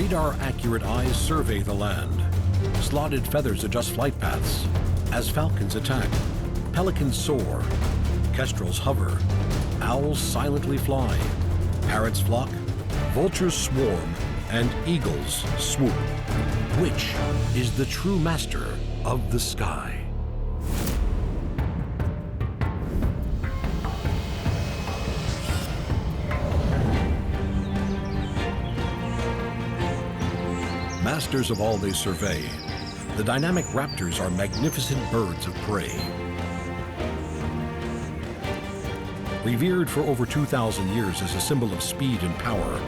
Radar-accurate eyes survey the land. Slotted feathers adjust flight paths. As falcons attack, pelicans soar, kestrels hover, owls silently fly, parrots flock, vultures swarm, and eagles swoop. Which is the true master of the sky? Masters of all they survey, the dynamic raptors are magnificent birds of prey. Revered for over 2,000 years as a symbol of speed and power,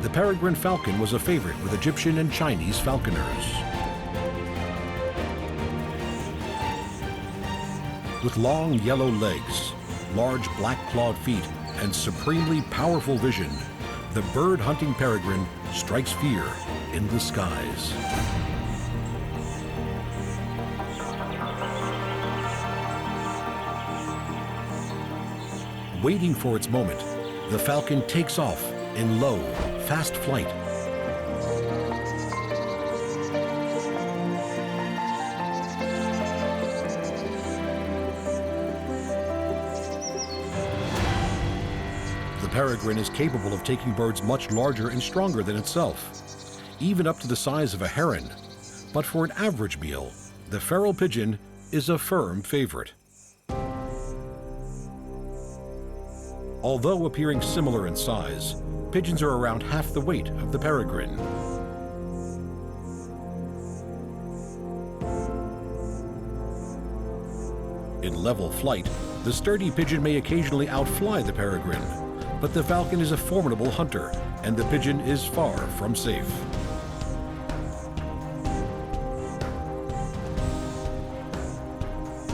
the peregrine falcon was a favorite with Egyptian and Chinese falconers. With long yellow legs, large black-clawed feet, and supremely powerful vision, the bird-hunting peregrine strikes fear in the skies. Waiting for its moment, the falcon takes off in low, fast flight. The peregrine is capable of taking birds much larger and stronger than itself, even up to the size of a heron. But for an average meal, the feral pigeon is a firm favorite. Although appearing similar in size, pigeons are around half the weight of the peregrine. In level flight, the sturdy pigeon may occasionally outfly the peregrine, but the falcon is a formidable hunter, and the pigeon is far from safe.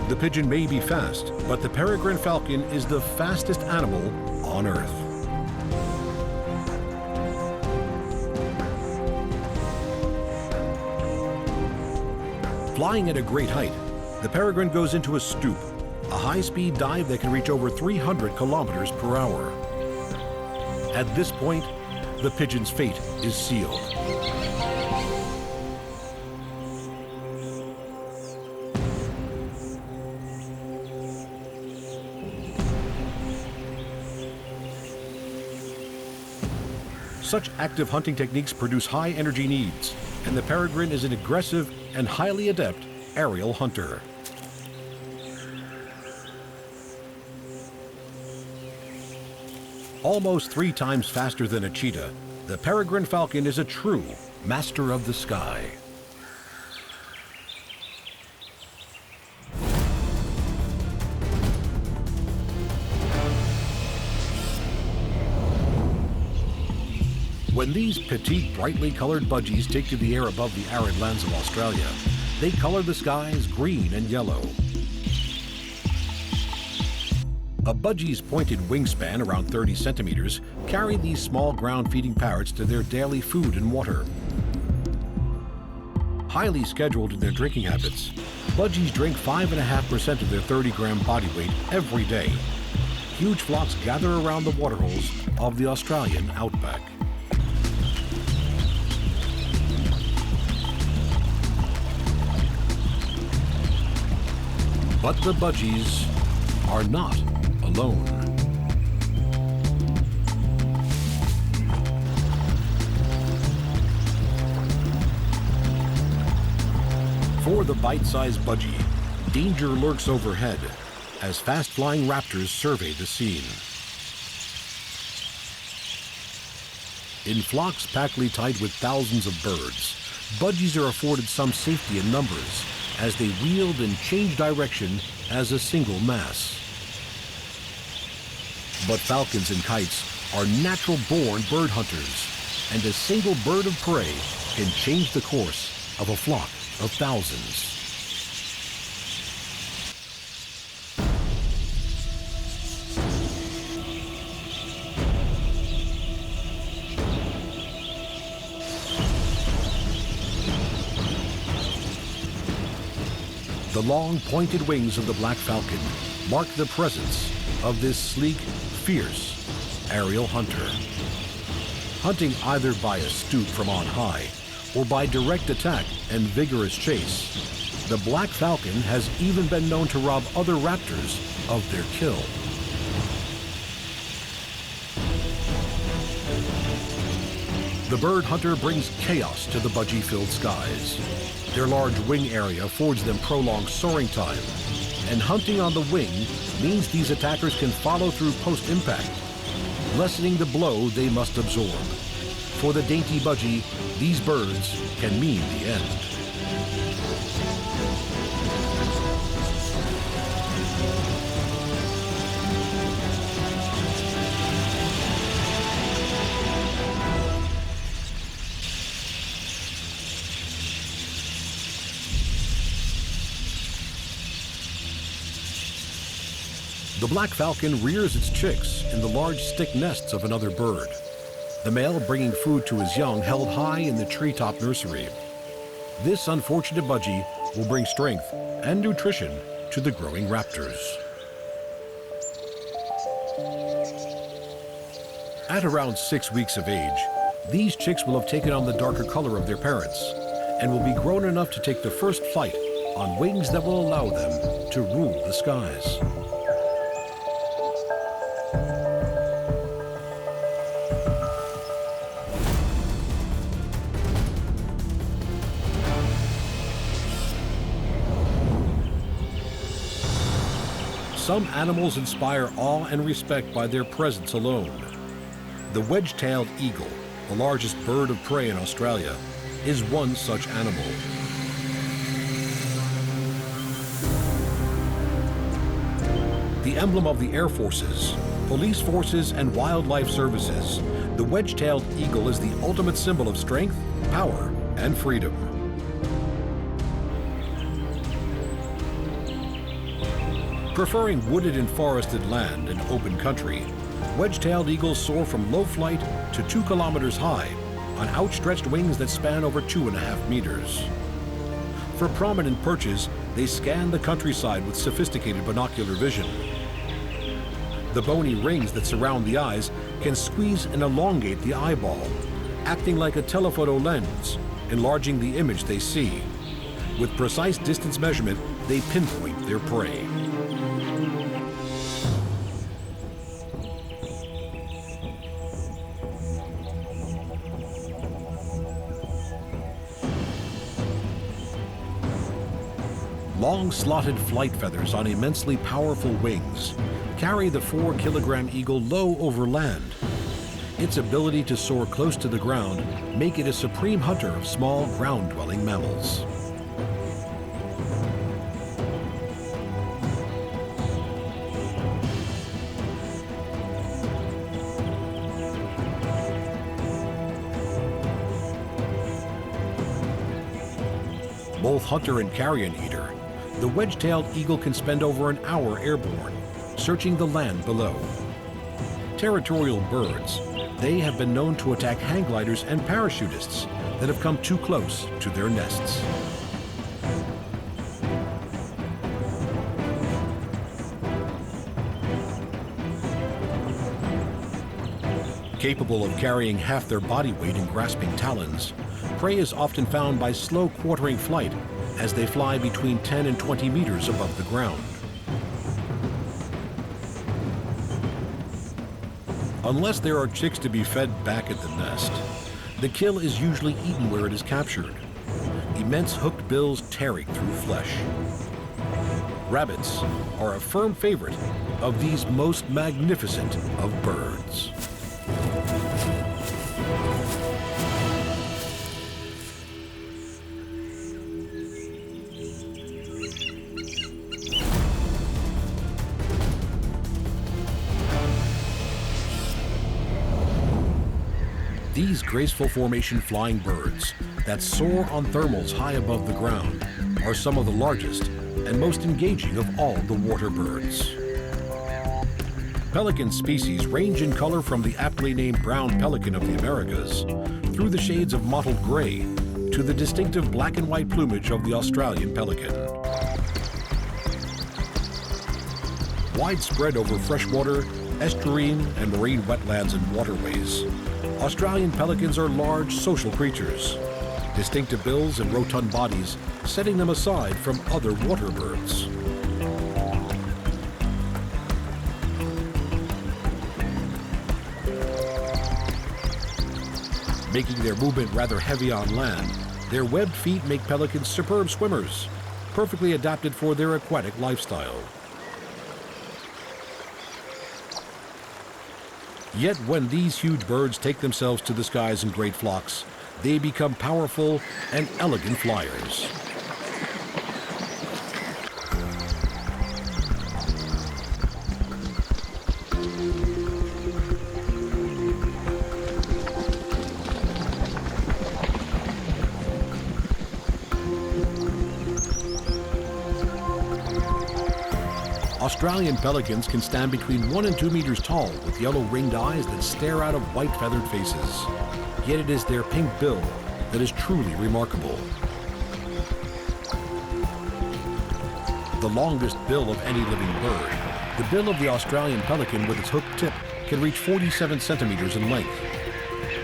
The pigeon may be fast, but the peregrine falcon is the fastest animal on Earth. Flying at a great height, the peregrine goes into a stoop, a high-speed dive that can reach over 300 kilometers per hour. At this point, the pigeon's fate is sealed. Such active hunting techniques produce high energy needs, and the peregrine is an aggressive and highly adept aerial hunter. Almost 3 times faster than a cheetah, the peregrine falcon is a true master of the sky. When these petite, brightly colored budgies take to the air above the arid lands of Australia, they color the skies green and yellow. A budgie's pointed wingspan, around 30 centimeters, carry these small ground-feeding parrots to their daily food and water. Highly scheduled in their drinking habits, budgies drink 5.5% of their 30-gram body weight every day. Huge flocks gather around the waterholes of the Australian outback. But the budgies are not alone. For the bite-sized budgie, danger lurks overhead as fast-flying raptors survey the scene. In flocks packly tight with thousands of birds, budgies are afforded some safety in numbers as they wield and change direction as a single mass. But falcons and kites are natural-born bird hunters, and a single bird of prey can change the course of a flock of thousands. The long, pointed wings of the black falcon mark the presence of this sleek, fierce aerial hunter. hunting either by a stoop from on high or by direct attack and vigorous chase. The black falcon has even been known to rob other raptors of their kill. The bird hunter brings chaos to the budgie-filled skies. Their large wing area affords them prolonged soaring time, and hunting on the wing means these attackers can follow through post-impact, lessening the blow they must absorb. For the dainty budgie, these birds can mean the end. The black falcon rears its chicks in the large stick nests of another bird, the male bringing food to his young held high in the treetop nursery. This unfortunate budgie will bring strength and nutrition to the growing raptors. At around 6 weeks of age, these chicks will have taken on the darker color of their parents and will be grown enough to take the first flight on wings that will allow them to rule the skies. Some animals inspire awe and respect by their presence alone. The wedge-tailed eagle, the largest bird of prey in Australia, is one such animal. The emblem of the Air Forces, police forces, and wildlife services, the wedge-tailed eagle is the ultimate symbol of strength, power, and freedom. Preferring wooded and forested land and open country, wedge-tailed eagles soar from low flight to 2 kilometers high on outstretched wings that span over 2.5 meters. For prominent perches, they scan the countryside with sophisticated binocular vision. The bony rings that surround the eyes can squeeze and elongate the eyeball, acting like a telephoto lens, enlarging the image they see. With precise distance measurement, they pinpoint their prey. Long slotted flight feathers on immensely powerful wings carry the 4-kilogram eagle low over land. Its ability to soar close to the ground make it a supreme hunter of small ground-dwelling mammals. Both hunter and carrion eater, the wedge-tailed eagle can spend over an hour airborne, searching the land below. Territorial birds, they have been known to attack hang gliders and parachutists that have come too close to their nests. Capable of carrying half their body weight in grasping talons, prey is often found by slow quartering flight as they fly between 10 and 20 meters above the ground. Unless there are chicks to be fed back at the nest, the kill is usually eaten where it is captured, immense hooked bills tearing through flesh. Rabbits are a firm favorite of these most magnificent of birds. These graceful formation flying birds that soar on thermals high above the ground are some of the largest and most engaging of all the water birds. Pelican species range in color from the aptly named brown pelican of the Americas through the shades of mottled gray to the distinctive black and white plumage of the Australian pelican. Widespread over freshwater, estuarine and marine wetlands and waterways. Australian pelicans are large social creatures. Distinctive bills and rotund bodies setting them aside from other water birds. Making their movement rather heavy on land, their webbed feet make pelicans superb swimmers, perfectly adapted for their aquatic lifestyle. Yet when these huge birds take themselves to the skies in great flocks, they become powerful and elegant flyers. Australian pelicans can stand between 1 and 2 meters tall with yellow ringed eyes that stare out of white feathered faces. Yet it is their pink bill that is truly remarkable. The longest bill of any living bird, the bill of the Australian pelican with its hooked tip can reach 47 centimeters in length.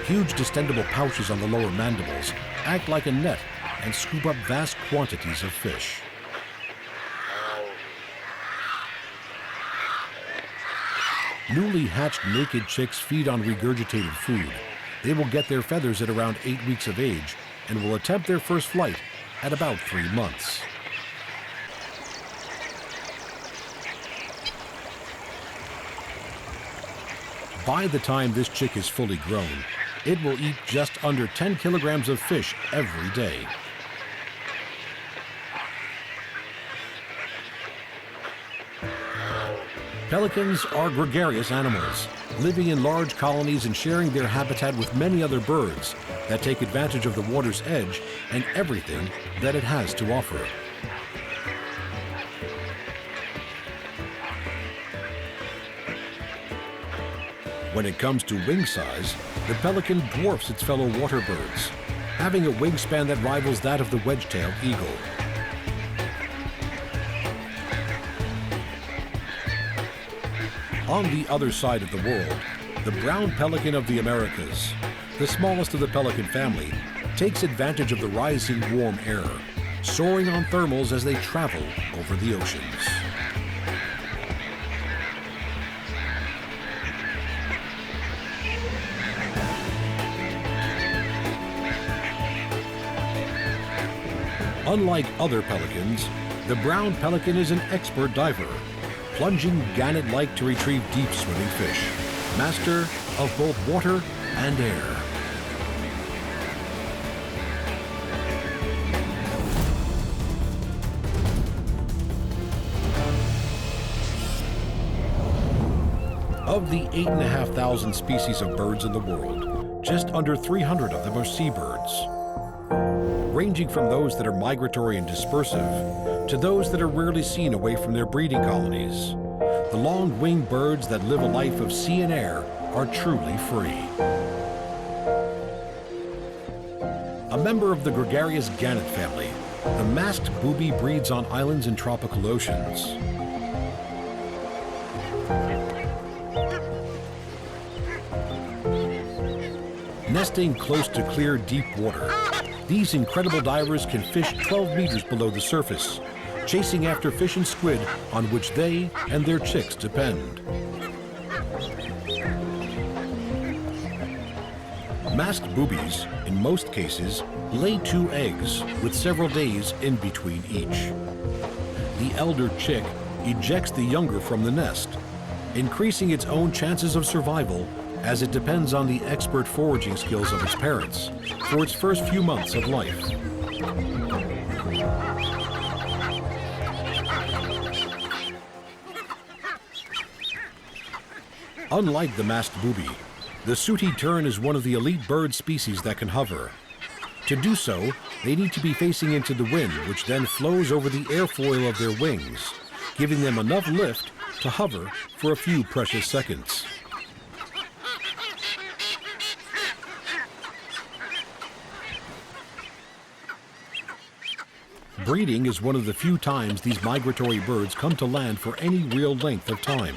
Huge distendable pouches on the lower mandibles act like a net and scoop up vast quantities of fish. Newly hatched naked chicks feed on regurgitated food. They will get their feathers at around 8 weeks of age and will attempt their first flight at about 3 months. By the time this chick is fully grown, it will eat just under 10 kilograms of fish every day. Pelicans are gregarious animals, living in large colonies and sharing their habitat with many other birds that take advantage of the water's edge and everything that it has to offer. When it comes to wing size, the pelican dwarfs its fellow water birds, having a wingspan that rivals that of the wedge-tailed eagle. On the other side of the world, the brown pelican of the Americas, the smallest of the pelican family, takes advantage of the rising warm air, soaring on thermals as they travel over the oceans. Unlike other pelicans, the brown pelican is an expert diver, plunging gannet-like to retrieve deep swimming fish, master of both water and air. Of the 8,500 species of birds in the world, just under 300 of them are seabirds, ranging from those that are migratory and dispersive to those that are rarely seen away from their breeding colonies. The long-winged birds that live a life of sea and air are truly free. A member of the gregarious gannet family, the masked booby breeds on islands in tropical oceans. Nesting close to clear, deep water, these incredible divers can fish 12 meters below the surface, chasing after fish and squid on which they and their chicks depend. Masked boobies, in most cases, lay 2 eggs with several days in between each. The elder chick ejects the younger from the nest, increasing its own chances of survival as it depends on the expert foraging skills of its parents for its first few months of life. Unlike the masked booby, the sooty tern is one of the elite bird species that can hover. To do so, they need to be facing into the wind, which then flows over the airfoil of their wings, giving them enough lift to hover for a few precious seconds. Breeding is one of the few times these migratory birds come to land for any real length of time.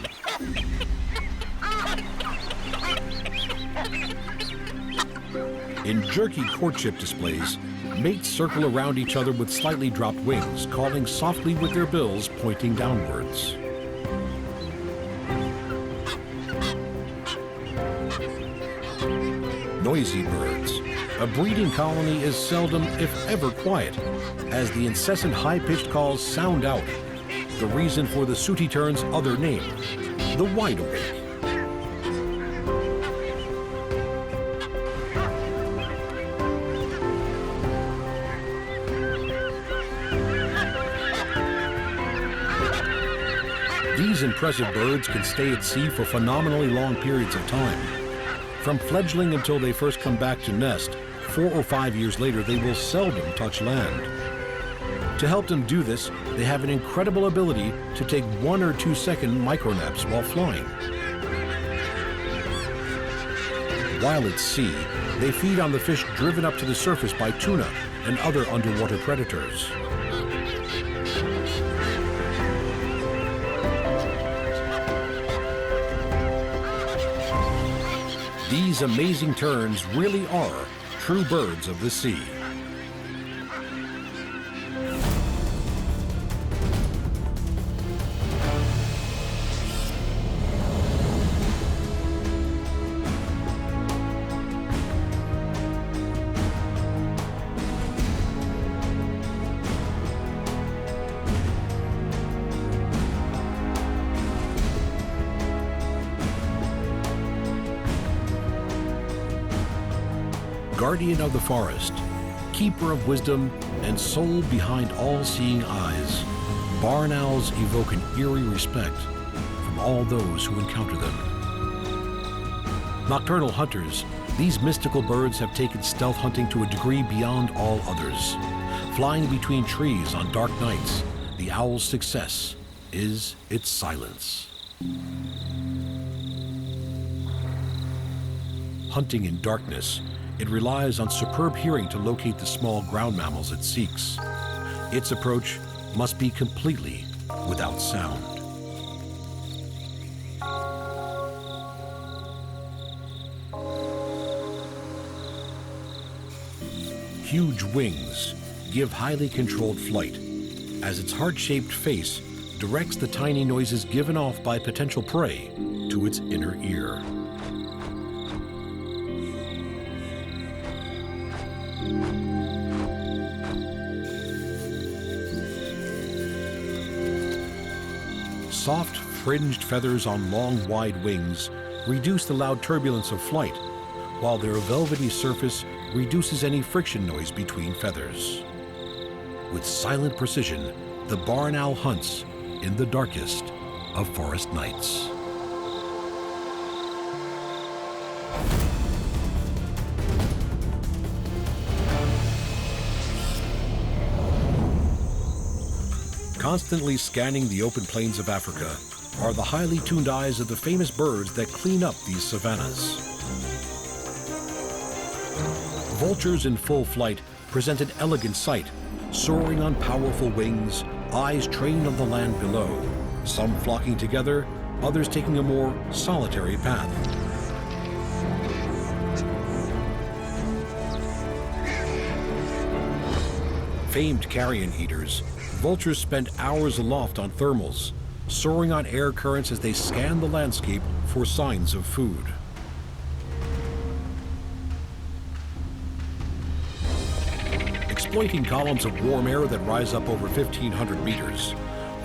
In jerky courtship displays, mates circle around each other with slightly dropped wings, calling softly with their bills pointing downwards. Noisy birds. A breeding colony is seldom, if ever, quiet, as the incessant high-pitched calls sound out. The reason for the sooty tern's other name, the wide awake. These impressive birds can stay at sea for phenomenally long periods of time. From fledgling until they first come back to nest, 4 or 5 years later they will seldom touch land. To help them do this, they have an incredible ability to take 1 or 2 second micronaps while flying. While at sea, they feed on the fish driven up to the surface by tuna and other underwater predators. These amazing terns really are true birds of the sea. Guardian of the forest, keeper of wisdom, and soul behind all-seeing eyes, barn owls evoke an eerie respect from all those who encounter them. Nocturnal hunters, these mystical birds have taken stealth hunting to a degree beyond all others. Flying between trees on dark nights, the owl's success is its silence. Hunting in darkness, it relies on superb hearing to locate the small ground mammals it seeks. Its approach must be completely without sound. Huge wings give highly controlled flight, as its heart-shaped face directs the tiny noises given off by potential prey to its inner ear. Soft, fringed feathers on long, wide wings reduce the loud turbulence of flight, while their velvety surface reduces any friction noise between feathers. With silent precision, the barn owl hunts in the darkest of forest nights. Constantly scanning the open plains of Africa are the highly tuned eyes of the famous birds that clean up these savannas. Vultures in full flight present an elegant sight, soaring on powerful wings, eyes trained on the land below, some flocking together, others taking a more solitary path. Famed carrion eaters, vultures spend hours aloft on thermals, soaring on air currents as they scan the landscape for signs of food. Exploiting columns of warm air that rise up over 1,500 meters,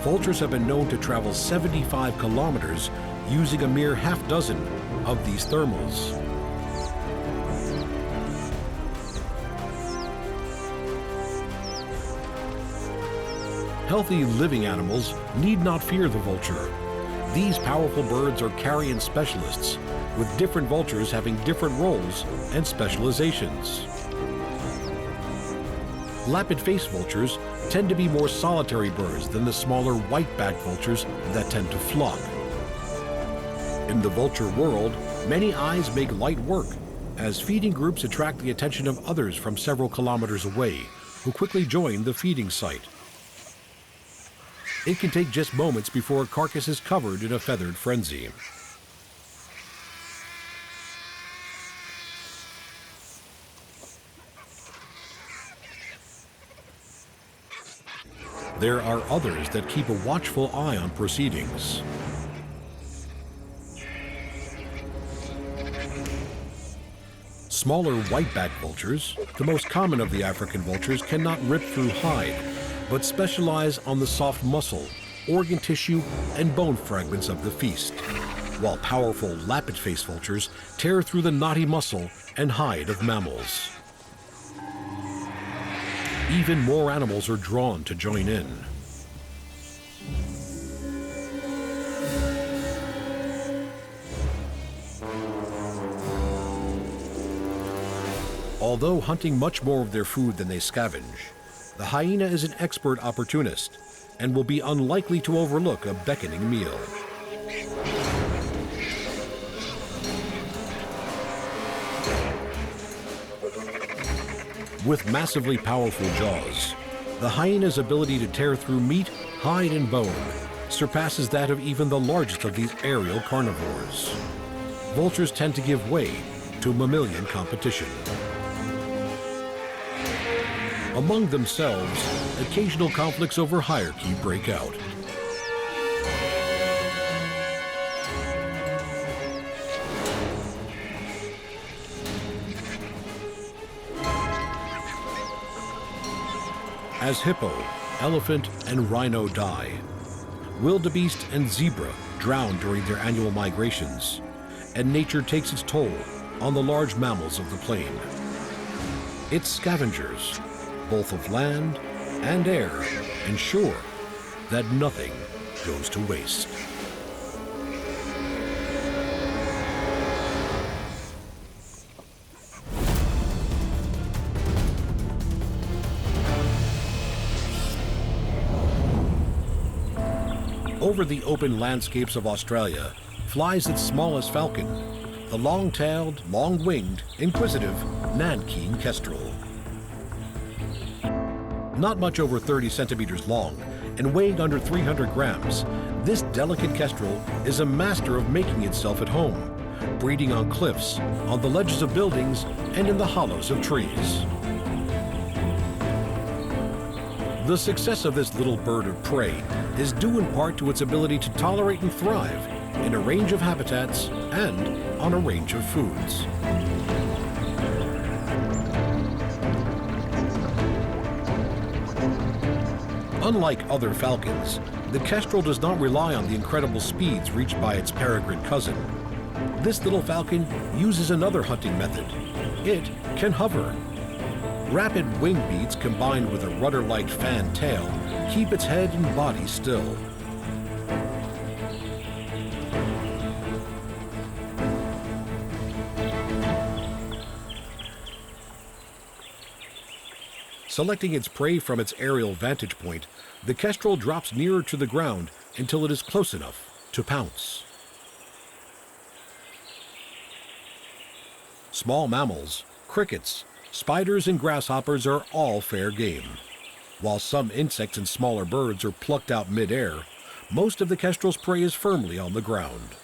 vultures have been known to travel 75 kilometers using a mere half dozen of these thermals. Healthy living animals need not fear the vulture. These powerful birds are carrion specialists, with different vultures having different roles and specializations. Lappet-faced vultures tend to be more solitary birds than the smaller white-backed vultures that tend to flock. In the vulture world, many eyes make light work, as feeding groups attract the attention of others from several kilometers away, who quickly join the feeding site. It can take just moments before a carcass is covered in a feathered frenzy. There are others that keep a watchful eye on proceedings. Smaller whiteback vultures, the most common of the African vultures, cannot rip through hide, but specialize on the soft muscle, organ tissue, and bone fragments of the feast, while powerful lappet-faced vultures tear through the knotty muscle and hide of mammals. Even more animals are drawn to join in. Although hunting much more of their food than they scavenge, the hyena is an expert opportunist and will be unlikely to overlook a beckoning meal. With massively powerful jaws, the hyena's ability to tear through meat, hide, and bone surpasses that of even the largest of these aerial carnivores. Vultures tend to give way to mammalian competition. Among themselves, occasional conflicts over hierarchy break out. As hippo, elephant, and rhino die, wildebeest and zebra drown during their annual migrations, and nature takes its toll on the large mammals of the plain. Its scavengers, both of land and air, ensure that nothing goes to waste. Over the open landscapes of Australia flies its smallest falcon, the long-tailed, long-winged, inquisitive Nankeen kestrel. Not much over 30 centimeters long and weighing under 300 grams, this delicate kestrel is a master of making itself at home, breeding on cliffs, on the ledges of buildings, and in the hollows of trees. The success of this little bird of prey is due in part to its ability to tolerate and thrive in a range of habitats and on a range of foods. Unlike other falcons, the kestrel does not rely on the incredible speeds reached by its peregrine cousin. This little falcon uses another hunting method. It can hover. Rapid wing beats combined with a rudder-like fan tail keep its head and body still. Selecting its prey from its aerial vantage point, the kestrel drops nearer to the ground until it is close enough to pounce. Small mammals, crickets, spiders, and grasshoppers are all fair game. While some insects and smaller birds are plucked out mid-air, most of the kestrel's prey is firmly on the ground.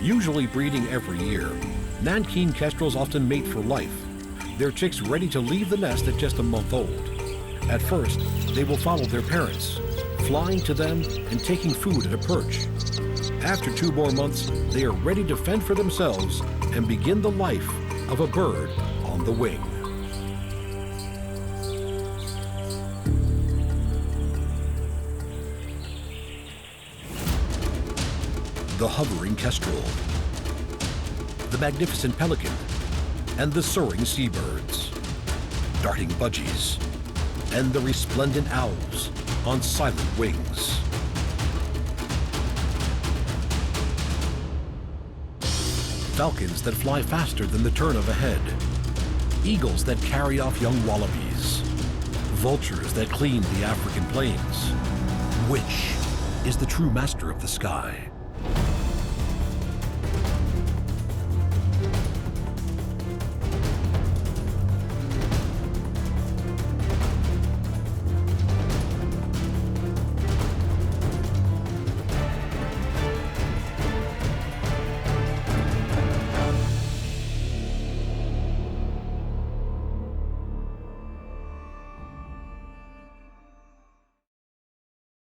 Usually breeding every year, Nankeen kestrels often mate for life, their chicks ready to leave the nest at just a month old. At first, they will follow their parents, flying to them and taking food at a perch. After 2 more months, they are ready to fend for themselves and begin the life of a bird on the wing. The hovering kestrel, the magnificent pelican, and the soaring seabirds, darting budgies, and the resplendent owls on silent wings. Falcons that fly faster than the turn of a head, eagles that carry off young wallabies, vultures that clean the African plains, which is the true master of the sky.